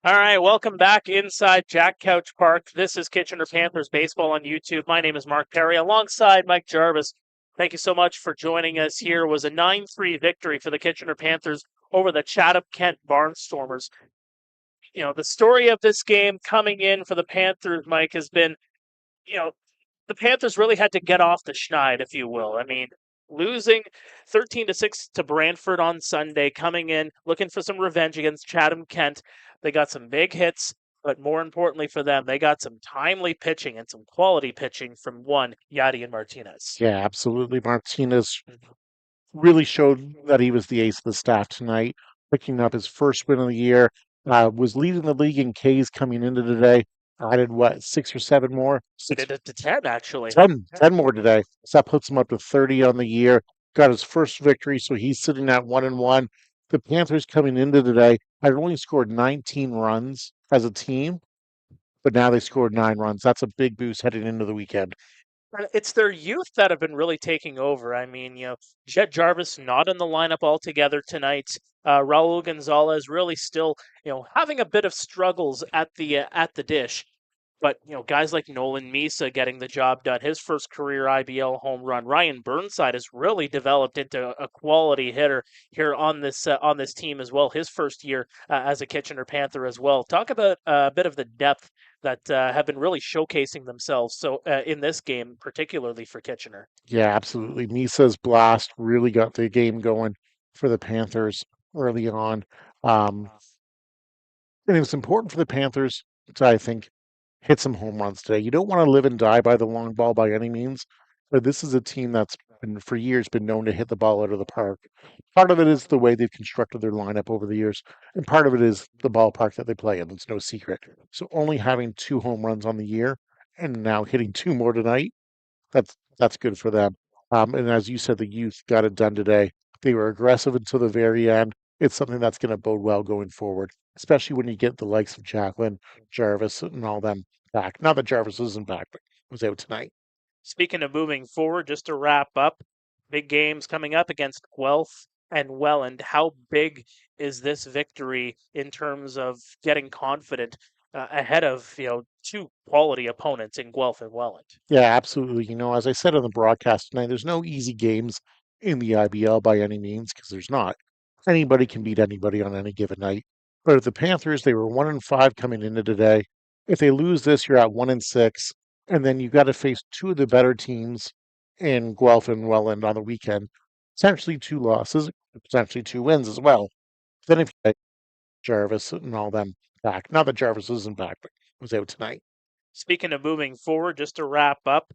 All right, welcome back inside Jack Couch Park. This is Kitchener Panthers baseball on YouTube. My name is Mark Perry alongside Mike Gervais. Thank you so much for joining us here. It was a 9-3 victory for the Kitchener Panthers over the Chatham-Kent Barnstormers. You know, the story of this game coming in for the Panthers, Mike, has been, you know, the Panthers really had to get off the schneid, if you will. I mean, losing 13-6 to Brantford on Sunday, coming in looking for some revenge against Chatham-Kent. They got some big hits, but more importantly for them, they got some timely pitching and some quality pitching from one Yadier Martinez. Yeah, absolutely. Martinez really showed that he was the ace of the staff tonight, picking up his first win of the year. Was leading the league in Ks coming into today. Added what, 6 or 7 more? Did Six, it to 10, actually. 10 more today. So that puts him up to 30 on the year. Got his first victory, so he's sitting at 1-1. The Panthers coming into today had only scored 19 runs as a team, but now they scored 9 runs. That's a big boost heading into the weekend. It's their youth that have been really taking over. I mean, Jet Jarvis not in the lineup altogether tonight. Raul Gonzalez really still, having a bit of struggles at the dish. But guys like Nolan Misa getting the job done, his first career IBL home run. Ryan Burnside has really developed into a quality hitter here on this team as well. His first year as a Kitchener Panther as well. Talk about a bit of the depth that have been really showcasing themselves. So in this game, particularly for Kitchener. Yeah, absolutely. Misa's blast really got the game going for the Panthers early on. Um, and it was important for the Panthers to, I think, hit some home runs today. You don't want to live and die by the long ball by any means, but this is a team that's been for years been known to hit the ball out of the park. Part of it is the way they've constructed their lineup over the years, and part of it is the ballpark that they play in. It's no secret. So only having 2 home runs on the year and now hitting 2 more tonight, that's good for them. And as you said, the youth got it done today. They were aggressive until the very end. It's something that's going to bode well going forward, especially when you get the likes of Jacqueline, Jarvis, and all them back. Not that Jarvis isn't back, but was out tonight. Speaking of moving forward, just to wrap up, big games coming up against Guelph and Welland. How big is this victory in terms of getting confident ahead of two quality opponents in Guelph and Welland? Yeah, absolutely. As I said on the broadcast tonight, there's no easy games in the IBL by any means because there's not. Anybody can beat anybody on any given night. But at the Panthers, they were 1-5 coming into today. If they lose this, you're at 1-6, and then you've got to face two of the better teams in Guelph and Welland on the weekend. Essentially 2 losses, potentially 2 wins as well. Then if you get Jarvis and all them back, not that Jarvis isn't back, but was out tonight. Speaking of moving forward, just to wrap up,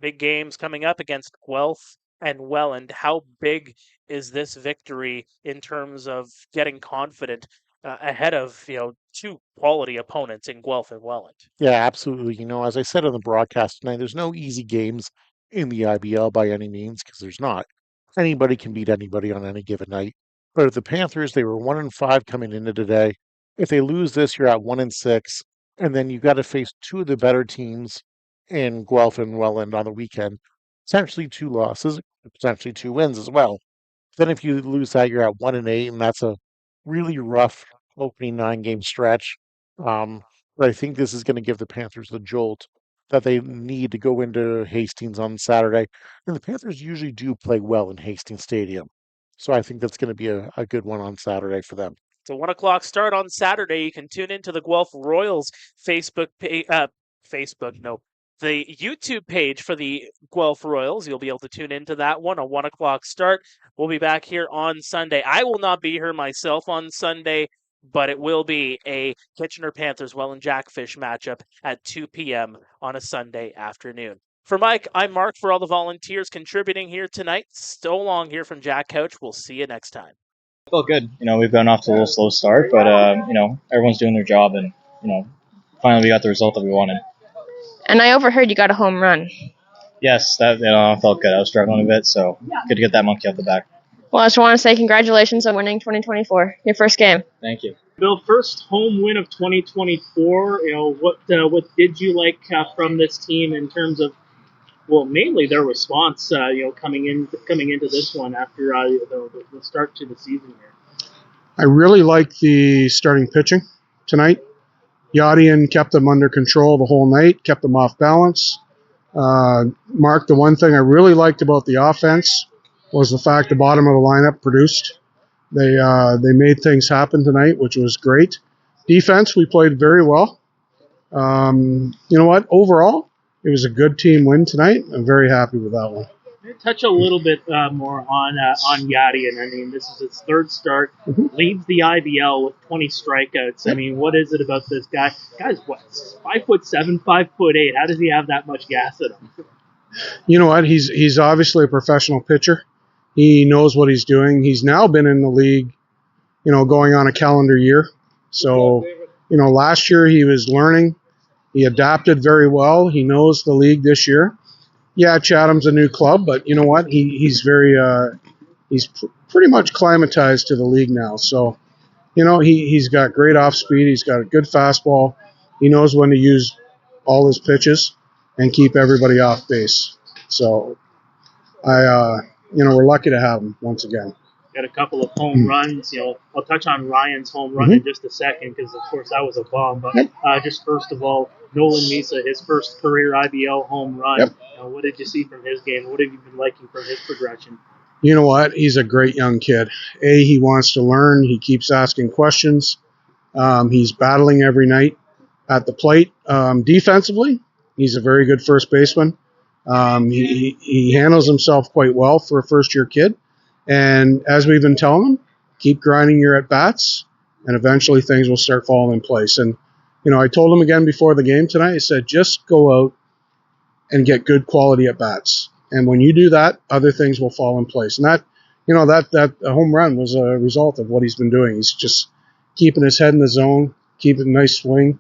big games coming up against Guelph and Welland. How big is this victory in terms of getting confident ahead of two quality opponents in Guelph and Welland? Yeah, absolutely. As I said on the broadcast tonight, there's no easy games in the IBL by any means because there's not. Anybody can beat anybody on any given night. But at the Panthers, they were 1-5 coming into today. If they lose this, you're at 1-6, and then you've got to face two of the better teams in Guelph and Welland on the weekend. Essentially 2 losses, potentially 2 wins as well. Then if you lose that, you're at 1-8, and that's a really rough opening 9-game stretch. Um, but I think this is going to give the Panthers the jolt that they need to go into Hastings on Saturday. And the Panthers usually do play well in Hastings Stadium. So I think that's going to be a good one on Saturday for them. It's a 1 o'clock start on Saturday. You can tune into the Guelph Royals Facebook page. Facebook, no, the YouTube page for the Guelph Royals. You'll be able to tune into that one. A 1 o'clock start. We'll be back here on Sunday. I will not be here myself on Sunday, but it will be a Kitchener Panthers Welland Jackfish matchup at 2 p.m. on a Sunday afternoon. For Mike, I'm Mark. For all the volunteers contributing here tonight, so long here from Jack Couch. We'll see you next time. Felt good. We've gotten off to a little slow start, but everyone's doing their job, and finally we got the result that we wanted. And I overheard you got a home run. Yes, that felt good. I was struggling a bit, so good to get that monkey off the back. Well, I just want to say congratulations on winning 2024, your first game. Thank you. Bill, first home win of 2024. What did you like from this team in terms of, well, mainly their response, coming into this one after the start to the season here? I really like the starting pitching tonight. Yadian kept them under control the whole night, kept them off balance. Mark, the one thing I really liked about the offense was the fact the bottom of the lineup produced. They made things happen tonight, which was great. Defense, we played very well. You know what? Overall, it was a good team win tonight. I'm very happy with that one. Touch a little bit more on Yadi, and I mean, this is his third start, leads the IBL with 20 strikeouts. I mean, what is it about this guy? Guy's what, 5'7", 5'8"? How does he have that much gas in him? You know what? He's obviously a professional pitcher. He knows what he's doing. He's now been in the league, you know, going on a calendar year. So, you know, last year he was learning. He adapted very well. He knows the league this year. Yeah, Chatham's a new club, but you know what? He's very pretty much climatized to the league now. So, you know, he's got great off speed. He's got a good fastball. He knows when to use all his pitches and keep everybody off base. So, you know, we're lucky to have him once again. Got a couple of home runs. You know, I'll touch on Ryan's home run in just a second because, of course, that was a bomb. But just first of all, Nolan Misa, his first career IBL home run. What did you see from his game? What have you been liking from his progression? You know what? He's a great young kid. He wants to learn. He keeps asking questions. He's battling every night at the plate. Defensively, he's a very good first baseman. He handles himself quite well for a first-year kid. And as we've been telling him, keep grinding your at-bats, and eventually things will start falling in place. And, you know, I told him again before the game tonight, I said, just go out and get good quality at-bats. And when you do that, other things will fall in place. And that, you know, that home run was a result of what he's been doing. He's just keeping his head in the zone, keeping a nice swing,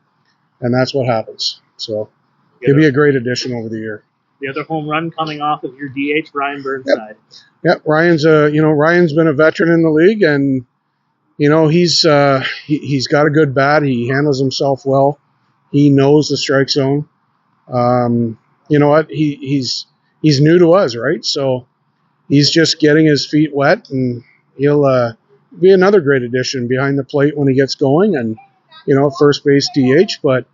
and that's what happens. So he'll be a great addition over the year. The other home run coming off of your DH, Ryan Burnside. Yep, Ryan's been a veteran in the league, and you know he's got a good bat. He handles himself well. He knows the strike zone. You know what? He's new to us, right? So he's just getting his feet wet, and he'll be another great addition behind the plate when he gets going, and you know, first base DH. But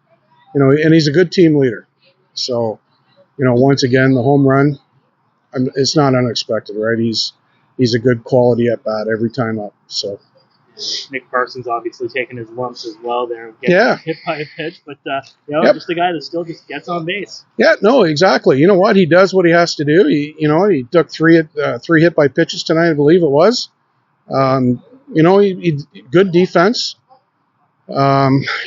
you know, and he's a good team leader. So you know, once again, the home run, it's not unexpected, right? He's a good quality at bat every time up. So Nick Parsons obviously taking his lumps as well there, getting hit by a pitch, but you know, just a guy that still just gets on base. Yeah, no, exactly. You know what? He does what he has to do. He took three hit by pitches tonight, I believe it was. You know, he good defense. You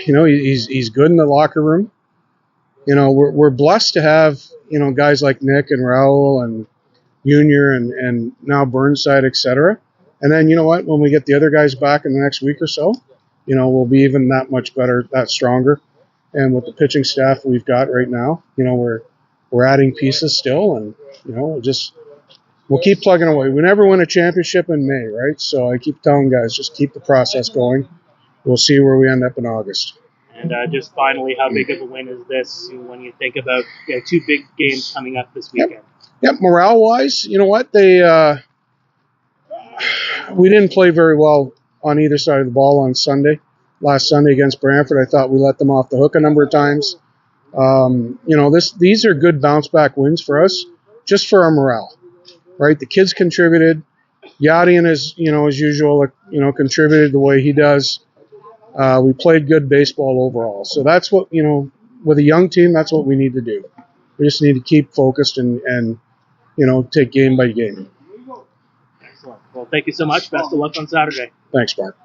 know, he's good in the locker room. You know, we're blessed to have, you know, guys like Nick and Raul and Junior and now Burnside, etc. And then, you know what, when we get the other guys back in the next week or so, you know, we'll be even that much better, that stronger. And with the pitching staff we've got right now, you know, we're adding pieces still, and, you know, we'll keep plugging away. We never win a championship in May, right? So I keep telling guys, just keep the process going. We'll see where we end up in August. And just finally, how big of a win is this when you think about two big games coming up this weekend? Yep, morale-wise, you know what? We didn't play very well on either side of the ball on Sunday. Last Sunday against Brantford, I thought we let them off the hook a number of times. You know, these are good bounce-back wins for us, just for our morale, right? The kids contributed. Yadian is, you know, as usual, you know, contributed the way he does. We played good baseball overall. So that's what, you know, with a young team, that's what we need to do. We just need to keep focused and you know, take game by game. Excellent. Well, thank you so much. Best of luck on Saturday. Thanks, Mark.